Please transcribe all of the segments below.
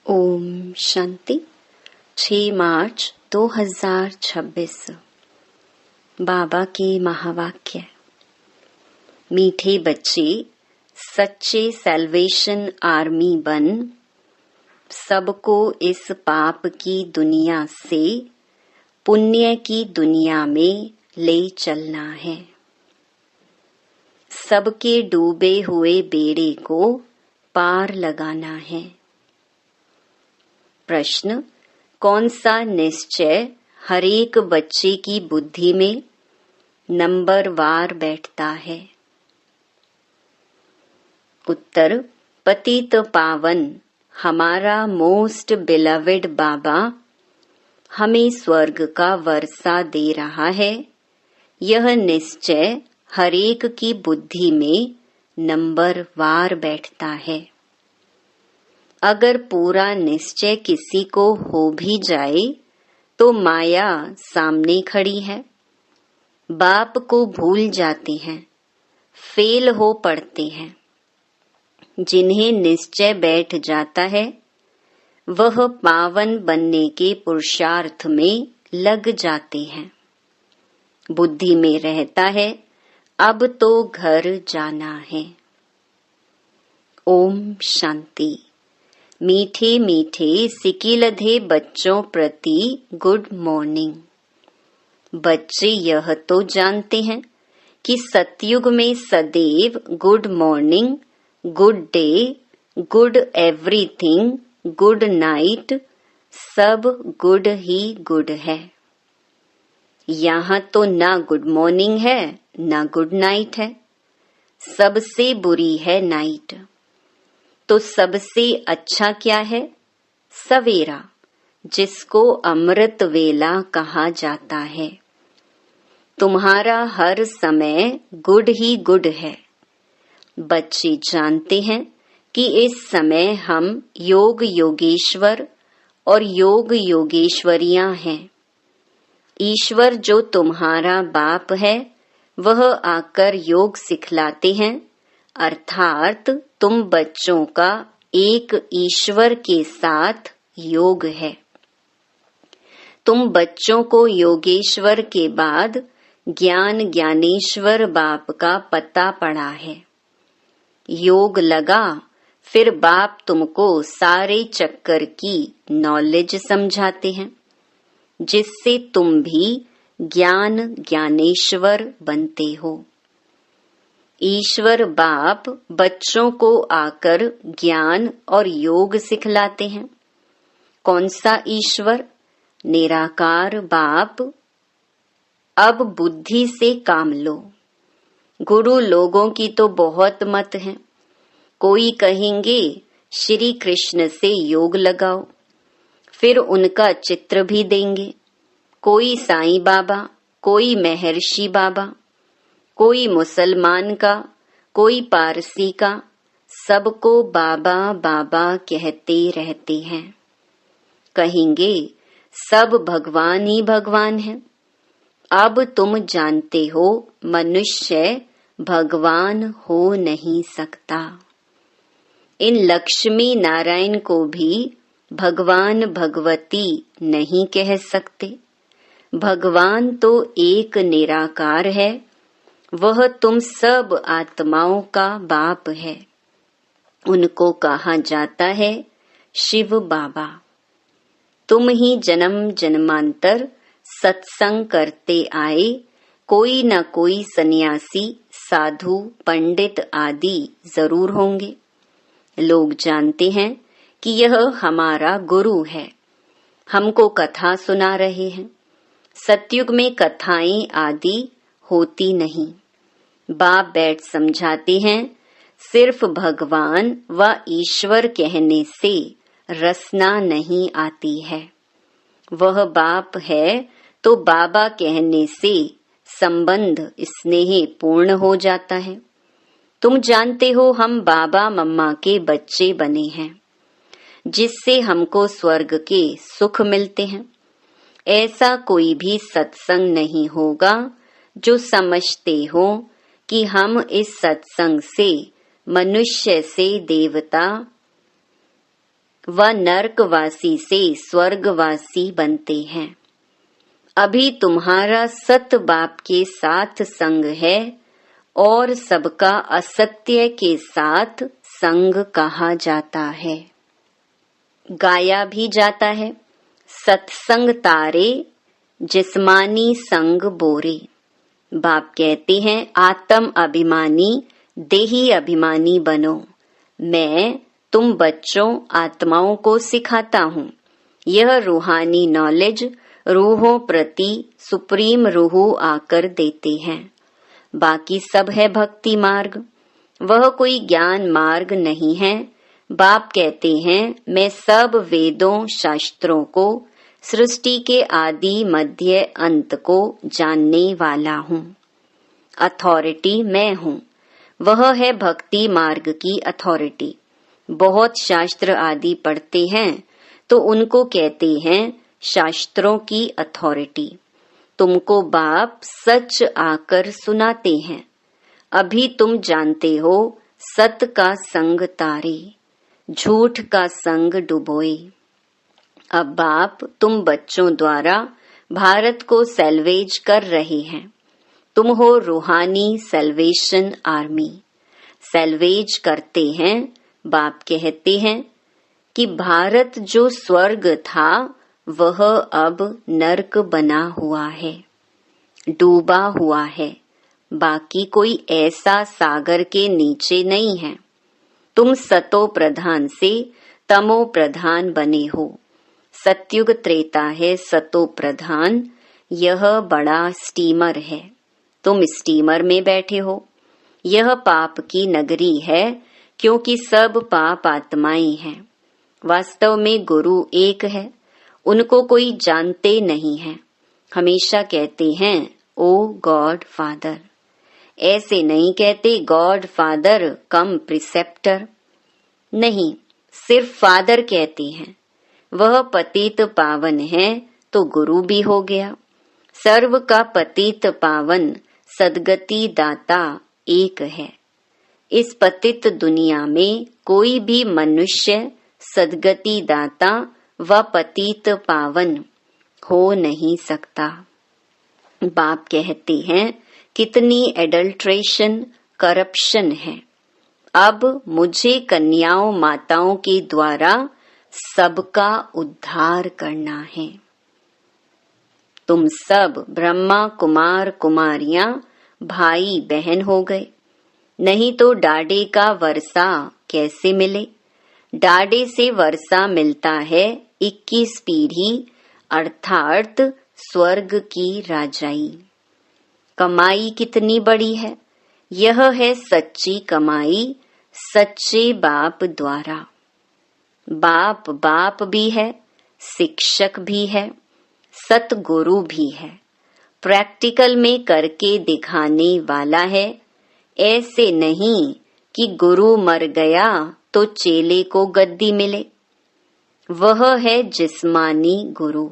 ओम शांति। 6 मार्च 2026। बाबा के महावाक्य। मीठे बच्चे, सच्चे सैल्वेशन आर्मी बन सबको इस पाप की दुनिया से पुण्य की दुनिया में ले चलना है। सबके डूबे हुए बेड़े को पार लगाना है। प्रश्न: कौन सा निश्चय हरेक बच्चे की बुद्धि में नंबरवार बैठता है? उत्तर: पतित पावन हमारा मोस्ट बिलवेड बाबा हमें स्वर्ग का वर्षा दे रहा है। यह निश्चय हरेक की बुद्धि में नंबरवार बैठता है। अगर पूरा निश्चय किसी को हो भी जाए तो माया सामने खड़ी है। बाप को भूल जाते हैं, फेल हो पड़ते हैं। जिन्हें निश्चय बैठ जाता है वह पावन बनने के पुरुषार्थ में लग जाते हैं। बुद्धि में रहता है अब तो घर जाना है। ओम शांति। मीठे मीठे सिकिलधे बच्चों प्रति गुड मॉर्निंग। बच्चे यह तो जानते हैं कि सतयुग में सदैव good morning, good day, good everything, good night सब गुड ही गुड है। यहाँ तो ना गुड मॉर्निंग है ना गुड नाइट है। सबसे बुरी है नाइट। तो सबसे अच्छा क्या है? सवेरा, जिसको अमृत वेला कहा जाता है। तुम्हारा हर समय गुड ही गुड है। बच्चे जानते हैं कि इस समय हम योग योगेश्वर और योग योगेश्वरियां हैं। ईश्वर जो तुम्हारा बाप है वह आकर योग सिखलाते हैं, अर्थात तुम बच्चों का एक ईश्वर के साथ योग है। तुम बच्चों को योगेश्वर के बाद ज्ञान ज्ञानेश्वर बाप का पता पड़ा है। योग लगा फिर बाप तुमको सारे चक्कर की नॉलेज समझाते हैं, जिससे तुम भी ज्ञान ज्ञानेश्वर बनते हो। ईश्वर बाप बच्चों को आकर ज्ञान और योग सिखलाते हैं। कौन सा ईश्वर? निराकार बाप। अब बुद्धि से काम लो। गुरु लोगों की तो बहुत मत है। कोई कहेंगे श्री कृष्ण से योग लगाओ, फिर उनका चित्र भी देंगे। कोई साईं बाबा, कोई महर्षि बाबा, कोई मुसलमान का, कोई पारसी का, सबको बाबा बाबा कहते रहते हैं। कहेंगे सब भगवान ही भगवान है। अब तुम जानते हो मनुष्य भगवान हो नहीं सकता। इन लक्ष्मी नारायण को भी भगवान भगवती नहीं कह सकते। भगवान तो एक निराकार है। वह तुम सब आत्माओं का बाप है। उनको कहा जाता है शिव बाबा। तुम ही जन्म जन्मांतर सत्संग करते आए। कोई न कोई सन्यासी, साधु, पंडित आदि जरूर होंगे। लोग जानते हैं कि यह हमारा गुरु है, हमको कथा सुना रहे हैं। सतयुग में कथाएं आदि होती नहीं। बाप बैठ समझाते हैं। सिर्फ भगवान व ईश्वर कहने से रसना नहीं आती है। वह बाप है तो बाबा कहने से संबंध स्नेह पूर्ण हो जाता है। तुम जानते हो हम बाबा मम्मा के बच्चे बने हैं, जिससे हमको स्वर्ग के सुख मिलते हैं। ऐसा कोई भी सत्संग नहीं होगा जो समझते हो कि हम इस सत्संग से मनुष्य से देवता वह नरकवासी से स्वर्गवासी बनते हैं। अभी तुम्हारा सत बाप के साथ संग है और सबका असत्य के साथ संग कहा जाता है। गाया भी जाता है, सत्संग तारे जिस्मानी संग बोरे। बाप कहते हैं आत्म अभिमानी देही अभिमानी बनो। मैं तुम बच्चों आत्माओं को सिखाता हूँ। यह रूहानी नॉलेज रूहों प्रति सुप्रीम रूह आकर देते हैं। बाकी सब है भक्ति मार्ग, वह कोई ज्ञान मार्ग नहीं है। बाप कहते हैं मैं सब वेदों शास्त्रों को, सृष्टि के आदि मध्य अंत को जानने वाला हूँ। अथॉरिटी मैं हूँ, वह है भक्ति मार्ग की अथॉरिटी। बहुत शास्त्र आदि पढ़ते हैं तो उनको कहते हैं शास्त्रों की अथॉरिटी। तुमको बाप सच आकर सुनाते हैं। अभी तुम जानते हो सत का संग तारे, झूठ का संग डुबोए। अब बाप तुम बच्चों द्वारा भारत को सैल्वेज कर रहे हैं। तुम हो रूहानी सैल्वेशन आर्मी। सैल्वेज करते हैं। बाप कहते हैं कि भारत जो स्वर्ग था वह अब नरक बना हुआ है, डूबा हुआ है। बाकी कोई ऐसा सागर के नीचे नहीं है। तुम सतो प्रधान से तमो प्रधान बने हो। सतयुग त्रेता है सतो प्रधान, यह बड़ा स्टीमर है। तुम स्टीमर में बैठे हो। यह पाप की नगरी है क्योंकि सब पाप आत्माएं हैं। वास्तव में गुरु एक है, उनको कोई जानते नहीं है। हमेशा कहते हैं ओ गॉड फादर। ऐसे नहीं कहते गॉड फादर कम प्रिसेप्टर, नहीं, सिर्फ फादर कहते हैं। वह पतित पावन है तो गुरु भी हो गया। सर्व का पतित पावन सदगति दाता एक है। इस पतित दुनिया में कोई भी मनुष्य सदगति दाता व पतित पावन हो नहीं सकता। बाप कहते हैं कितनी एडल्ट्रेशन करप्शन है। अब मुझे कन्याओं माताओं के द्वारा सबका उद्धार करना है। तुम सब ब्रह्मा कुमार कुमारियां भाई बहन हो गए, नहीं तो डाडे का वर्षा कैसे मिले। डाडे से वर्षा मिलता है 21 पीढ़ी अर्थात स्वर्ग की राजाई। कमाई कितनी बड़ी है, यह है सच्ची कमाई सच्चे बाप द्वारा। बाप बाप भी है, शिक्षक भी है, सतगुरु भी है, प्रैक्टिकल में करके दिखाने वाला है। ऐसे नहीं कि गुरु मर गया तो चेले को गद्दी मिले। वह है जिस्मानी गुरु,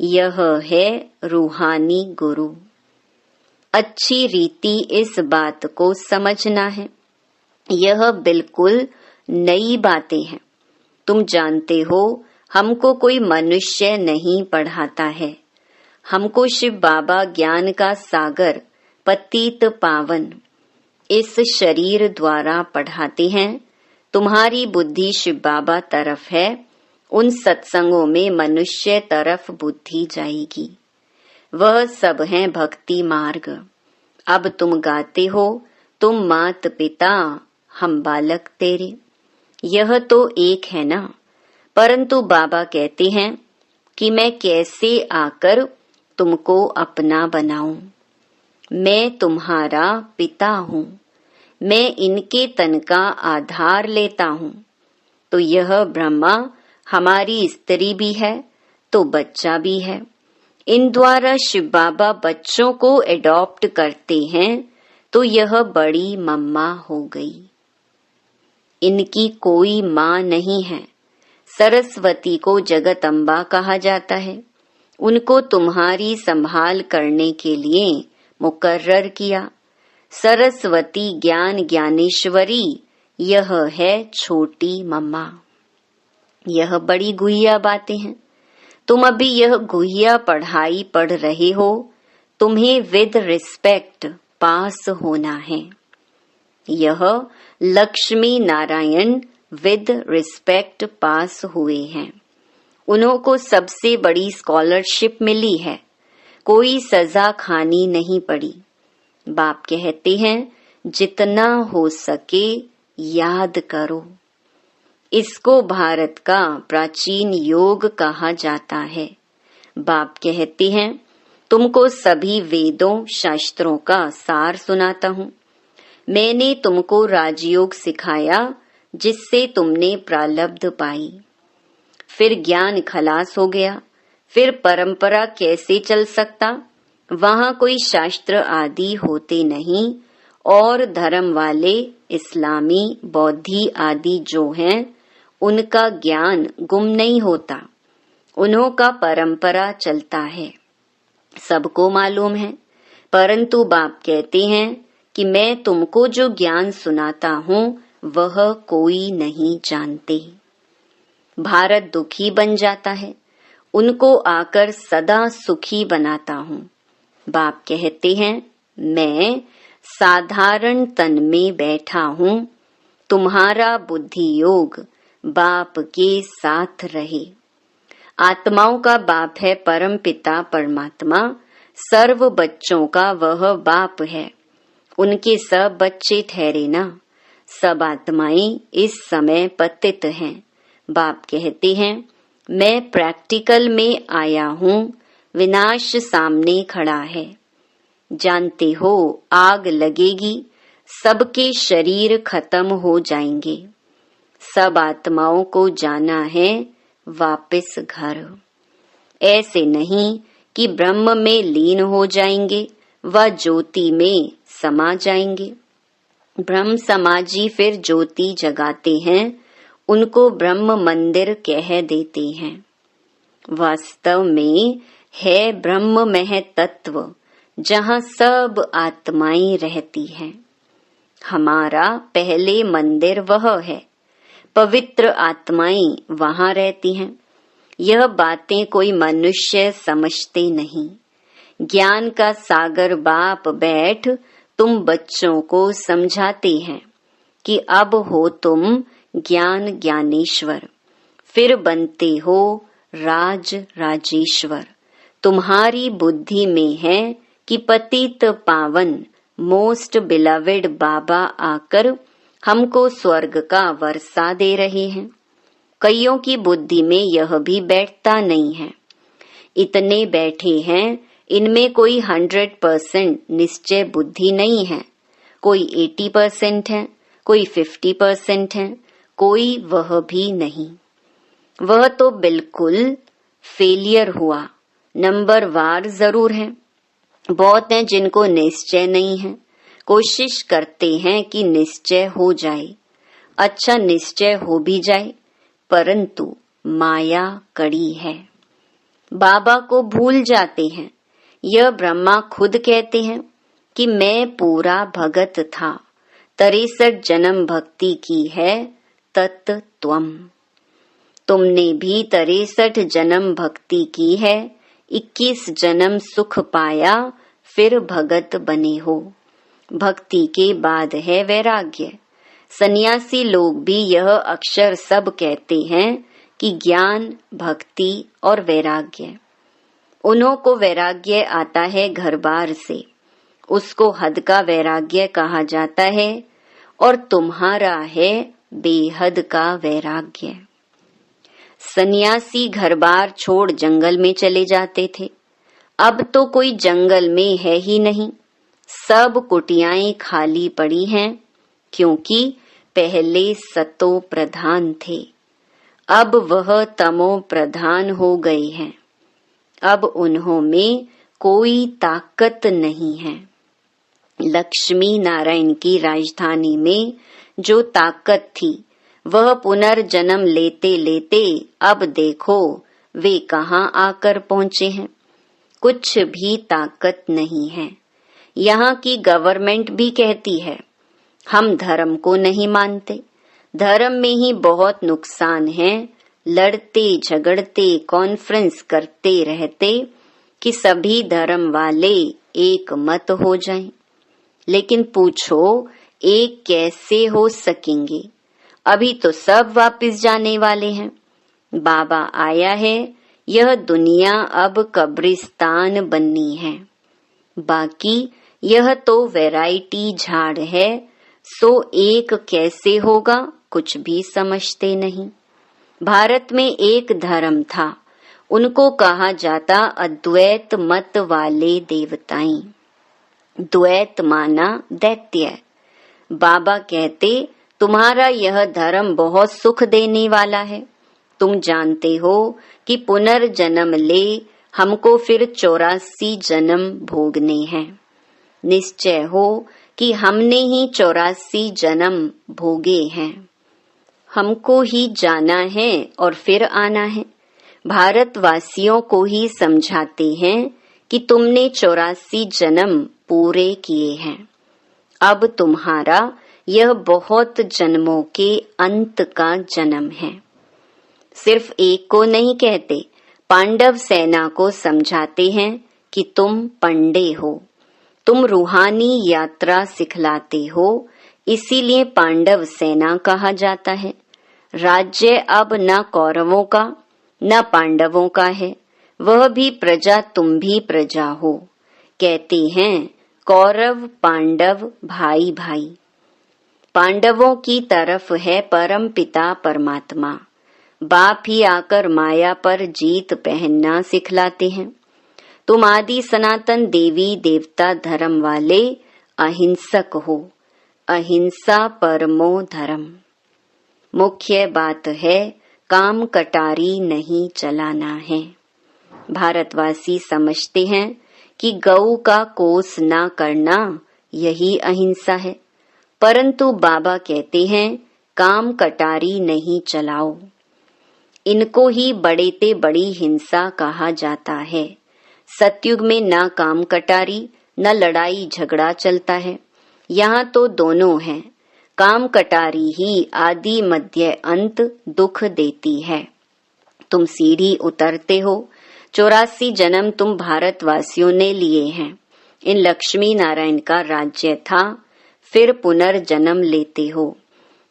यह है रूहानी गुरु। अच्छी रीति इस बात को समझना है। यह बिल्कुल नई बातें हैं। तुम जानते हो हमको कोई मनुष्य नहीं पढ़ाता है। हमको शिव बाबा ज्ञान का सागर पतित पावन इस शरीर द्वारा पढ़ाते हैं। तुम्हारी बुद्धि शिव बाबा तरफ है, उन सत्संगों में मनुष्य तरफ बुद्धि जाएगी। वह सब है भक्ति मार्ग। अब तुम गाते हो तुम मात पिता हम बालक तेरे, यह तो एक है ना। परंतु बाबा कहते हैं कि मैं कैसे आकर तुमको अपना बनाऊं। मैं तुम्हारा पिता हूँ, मैं इनके तन का आधार लेता हूँ। तो यह ब्रह्मा हमारी स्त्री भी है तो बच्चा भी है। इन द्वारा शिव बाबा बच्चों को एडॉप्ट करते हैं तो यह बड़ी मम्मा हो गई। इनकी कोई माँ नहीं है। सरस्वती को जगत अम्बा कहा जाता है। उनको तुम्हारी संभाल करने के लिए मुकर्रर किया। सरस्वती ज्ञान ज्ञानेश्वरी, यह है छोटी मम्मा। यह बड़ी गुहिया बातें हैं। तुम अभी यह गुहिया पढ़ाई पढ़ रहे हो। तुम्हें विद रिस्पेक्ट पास होना है। यह लक्ष्मी नारायण विद रिस्पेक्ट पास हुए हैं। उन्हों को सबसे बड़ी स्कॉलरशिप मिली है। कोई सजा खानी नहीं पड़ी। बाप कहते हैं जितना हो सके याद करो। इसको भारत का प्राचीन योग कहा जाता है। बाप कहते हैं तुमको सभी वेदों शास्त्रों का सार सुनाता हूँ। मैंने तुमको राजयोग सिखाया जिससे तुमने प्रारब्ध पाई। फिर ज्ञान खलास हो गया। फिर परंपरा कैसे चल सकता? वहाँ कोई शास्त्र आदि होते नहीं और धर्म वाले इस्लामी बौद्धि आदि जो हैं उनका ज्ञान गुम नहीं होता। उन्हों का परंपरा चलता है, सबको मालूम है। परंतु बाप कहते हैं कि मैं तुमको जो ज्ञान सुनाता हूँ वह कोई नहीं जानते। भारत दुखी बन जाता है, उनको आकर सदा सुखी बनाता हूँ। बाप कहते हैं मैं साधारण तन में बैठा हूँ। तुम्हारा बुद्धि योग बाप के साथ रहे। आत्माओं का बाप है परम पिता परमात्मा। सर्व बच्चों का वह बाप है। उनके सब बच्चे ठहरे ना। सब आत्माएं इस समय पतित हैं। बाप कहते हैं मैं प्रैक्टिकल में आया हूँ। विनाश सामने खड़ा है। जानते हो आग लगेगी, सबके शरीर खत्म हो जाएंगे। सब आत्माओं को जाना है वापस घर। ऐसे नहीं कि ब्रह्म में लीन हो जाएंगे व ज्योति में समा जाएंगे। ब्रह्म समाजी फिर ज्योति जगाते हैं, उनको ब्रह्म मंदिर कह देते हैं। वास्तव में है ब्रह्ममय तत्व जहाँ सब आत्माएं रहती हैं। हमारा पहले मंदिर वह है। पवित्र आत्माएं वहाँ रहती हैं। यह बातें कोई मनुष्य समझते नहीं। ज्ञान का सागर बाप बैठ तुम बच्चों को समझाते हैं कि अब हो तुम ज्ञान ज्ञानेश्वर, फिर बनते हो राज राजेश्वर। तुम्हारी बुद्धि में है कि पतित पावन मोस्ट बिलवेड बाबा आकर हमको स्वर्ग का वर्षा दे रहे हैं। कईयों की बुद्धि में यह भी बैठता नहीं है। इतने बैठे हैं, इनमें कोई 100% निश्चय बुद्धि नहीं है। कोई 80% है, कोई 50% है, कोई वह भी नहीं। वह तो बिल्कुल फेलियर हुआ। नंबर वार जरूर है। बहुत हैं जिनको निश्चय नहीं है। कोशिश करते हैं कि निश्चय हो जाए। अच्छा निश्चय हो भी जाए, परंतु माया कड़ी है। बाबा को भूल जाते हैं। यह ब्रह्मा खुद कहते हैं कि मैं पूरा भगत था। 63 जन्म भक्ति की है तत्त्वम। तुमने भी 63 जन्म भक्ति की है। 21 जन्म सुख पाया, फिर भगत बने हो। भक्ति के बाद है वैराग्य। सन्यासी लोग भी यह अक्षर सब कहते हैं कि ज्ञान, भक्ति और वैराग्य। उन्हों को वैराग्य आता है घर बार से, उसको हद का वैराग्य कहा जाता है, और तुम्हारा है बेहद का वैराग्य। सन्यासी घर बार छोड़ जंगल में चले जाते थे। अब तो कोई जंगल में है ही नहीं। सब कुटियाएं खाली पड़ी हैं, क्योंकि पहले सतो प्रधान थे, अब वह तमो प्रधान हो गए हैं। अब उन्हों में कोई ताकत नहीं है। लक्ष्मी नारायण की राजधानी में जो ताकत थी वह पुनर्जन्म लेते लेते अब देखो वे कहाँ आकर पहुँचे हैं। कुछ भी ताकत नहीं है। यहाँ की गवर्नमेंट भी कहती है हम धर्म को नहीं मानते, धर्म में ही बहुत नुकसान है, लड़ते झगड़ते कॉन्फ्रेंस करते रहते कि सभी धर्म वाले एक मत हो जाएं। लेकिन पूछो एक कैसे हो सकेंगे? अभी तो सब वापस जाने वाले हैं। बाबा आया है, यह दुनिया अब कब्रिस्तान बननी है। बाकी यह तो वैरायटी झाड़ है, सो एक कैसे होगा कुछ भी समझते नहीं। भारत में एक धर्म था, उनको कहा जाता अद्वैत मत वाले देवताएं। द्वैत माना दैत्य। बाबा कहते तुम्हारा यह धर्म बहुत सुख देने वाला है। तुम जानते हो कि पुनर्जन्म ले हमको फिर 84 जन्म भोगने हैं। निश्चय हो कि हमने ही 84 जन्म भोगे हैं। हमको ही जाना है और फिर आना है। भारतवासियों को ही समझाते हैं कि तुमने 84 जन्म पूरे किए हैं। अब तुम्हारा यह बहुत जन्मों के अंत का जन्म है। सिर्फ एक को नहीं कहते, पांडव सेना को समझाते हैं कि तुम पंडे हो, तुम रूहानी यात्रा सिखलाते हो, इसीलिए पांडव सेना कहा जाता है। राज्य अब न कौरवों का न पांडवों का है, वह भी प्रजा तुम भी प्रजा हो। कहते हैं कौरव पांडव भाई भाई। पांडवों की तरफ है परम पिता परमात्मा। बाप ही आकर माया पर जीत पहनना सिखलाते हैं। तुम आदि सनातन देवी देवता धर्म वाले अहिंसक हो। अहिंसा परमो धर्म। मुख्य बात है काम कटारी नहीं चलाना है। भारतवासी समझते हैं कि गऊ का कोस ना करना यही अहिंसा है, परंतु बाबा कहते हैं काम कटारी नहीं चलाओ। इनको ही बड़े ते बड़ी हिंसा कहा जाता है। सतयुग में न काम कटारी न लड़ाई झगड़ा चलता है, यहाँ तो दोनों हैं। काम कटारी ही आदि मध्य अंत दुख देती है। तुम सीढ़ी उतरते हो, 84 जन्म तुम भारतवासियों ने लिए हैं। इन लक्ष्मी नारायण का राज्य था, फिर पुनर्जन्म लेते हो।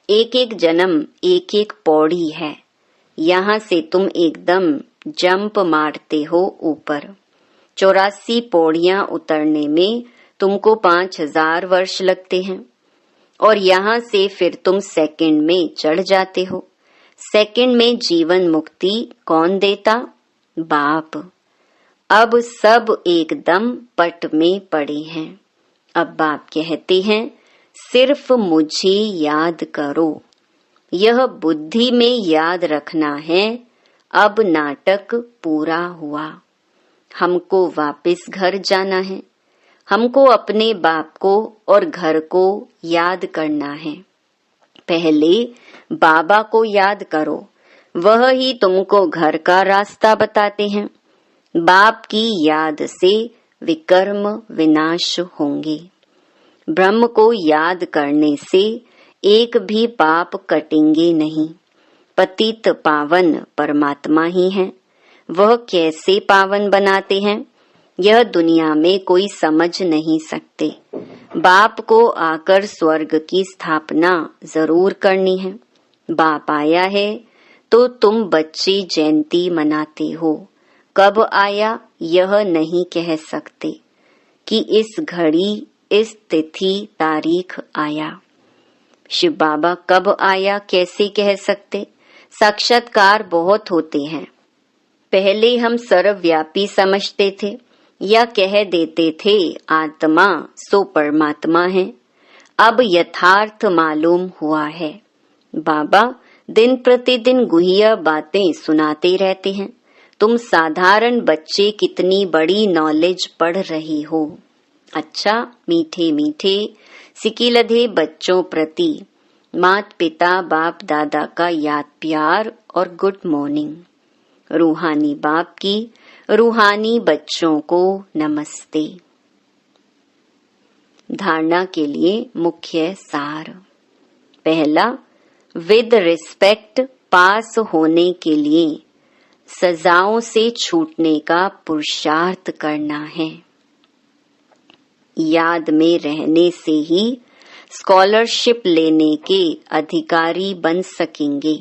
एक एक जन्म एक एक पौड़ी है, यहाँ से तुम एकदम जंप मारते हो ऊपर। 84 पौड़ियां उतरने में तुमको 5000 वर्ष लगते हैं और यहाँ से फिर तुम सेकंड में चढ़ जाते हो। सेकंड में जीवन मुक्ति कौन देता? बाप। अब सब एकदम पट में पड़े हैं। अब बाप कहते हैं सिर्फ मुझे याद करो। यह बुद्धि में याद रखना है। अब नाटक पूरा हुआ। हमको वापस घर जाना है। हमको अपने बाप को और घर को याद करना है। पहले बाबा को याद करो, वह ही तुमको घर का रास्ता बताते हैं। बाप की याद से विकर्म विनाश होंगे। ब्रह्म को याद करने से एक भी पाप कटेंगे नहीं। पतित पावन परमात्मा ही हैं। वह कैसे पावन बनाते हैं, यह दुनिया में कोई समझ नहीं सकते। बाप को आकर स्वर्ग की स्थापना जरूर करनी है। बाप आया है तो तुम बच्चे जयंती मनाते हो। कब आया यह नहीं कह सकते कि इस घड़ी इस तिथि तारीख आया। शिव बाबा कब आया कैसे कह सकते? साक्षात्कार बहुत होते हैं। पहले हम सर्वव्यापी समझते थे या कह देते थे आत्मा सो परमात्मा है। अब यथार्थ मालूम हुआ है। बाबा दिन प्रतिदिन गुह्य बातें सुनाते रहते हैं। तुम साधारण बच्चे कितनी बड़ी नॉलेज पढ़ रही हो। अच्छा, मीठे मीठे सिकिलधे बच्चों प्रति मात पिता बाप दादा का याद प्यार और गुड मॉर्निंग। रूहानी बाप की रूहानी बच्चों को नमस्ते। धारणा के लिए मुख्य सार। पहला, विद रिस्पेक्ट पास होने के लिए सजाओं से छूटने का पुरुषार्थ करना है। याद में रहने से ही स्कॉलरशिप लेने के अधिकारी बन सकेंगे।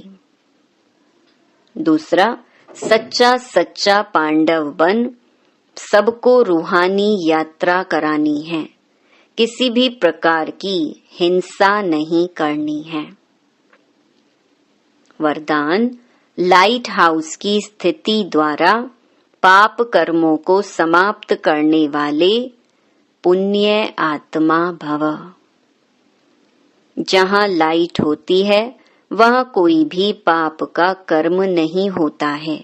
दूसरा, सच्चा सच्चा पांडव बन सबको रूहानी यात्रा करानी है। किसी भी प्रकार की हिंसा नहीं करनी है। वरदान, लाइट हाउस की स्थिति द्वारा पाप कर्मों को समाप्त करने वाले पुण्य आत्मा भव। जहाँ लाइट होती है वहाँ कोई भी पाप का कर्म नहीं होता है,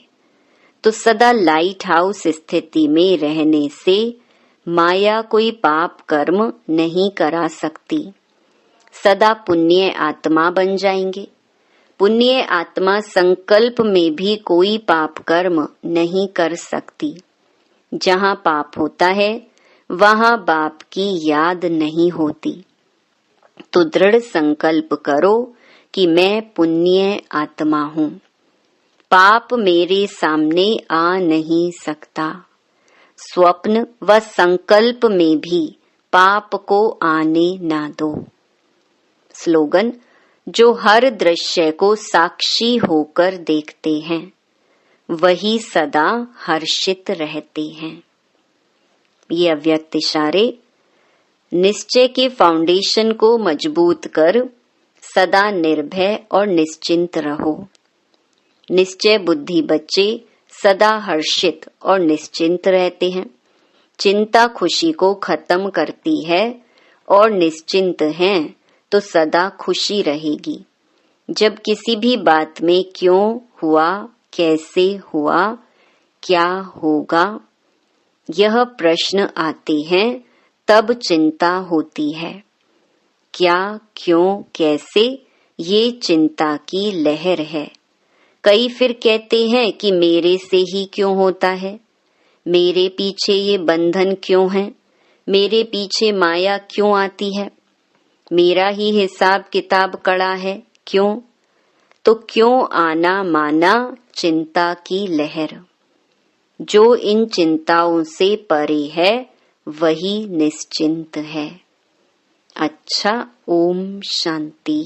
तो सदा लाइट हाउस स्थिति में रहने से माया कोई पाप कर्म नहीं करा सकती। सदा पुण्य आत्मा बन जाएंगे। पुण्य आत्मा संकल्प में भी कोई पाप कर्म नहीं कर सकती। जहाँ पाप होता है वहाँ बाप की याद नहीं होती। तो दृढ़ संकल्प करो कि मैं पुण्य आत्मा हूँ, पाप मेरे सामने आ नहीं सकता। स्वप्न व संकल्प में भी पाप को आने ना दो। स्लोगन, जो हर दृश्य को साक्षी होकर देखते हैं वही सदा हर्षित रहते हैं। ये अव्यक्त इशारे निश्चय के फाउंडेशन को मजबूत कर सदा निर्भय और निश्चिंत रहो। निश्चय बुद्धि बच्चे सदा हर्षित और निश्चिंत रहते हैं। चिंता खुशी को खत्म करती है और निश्चिंत हैं तो सदा खुशी रहेगी। जब किसी भी बात में क्यों हुआ, कैसे हुआ, क्या होगा, यह प्रश्न आते हैं तब चिंता होती है। क्या, क्यों, कैसे, ये चिंता की लहर है। कई फिर कहते हैं कि मेरे से ही क्यों होता है, मेरे पीछे ये बंधन क्यों है, मेरे पीछे माया क्यों आती है, मेरा ही हिसाब किताब कड़ा है, क्यों? तो क्यों आना माना चिंता की लहर। जो इन चिंताओं से परे है वही निश्चिंत है। अच्छा, ओम शांति।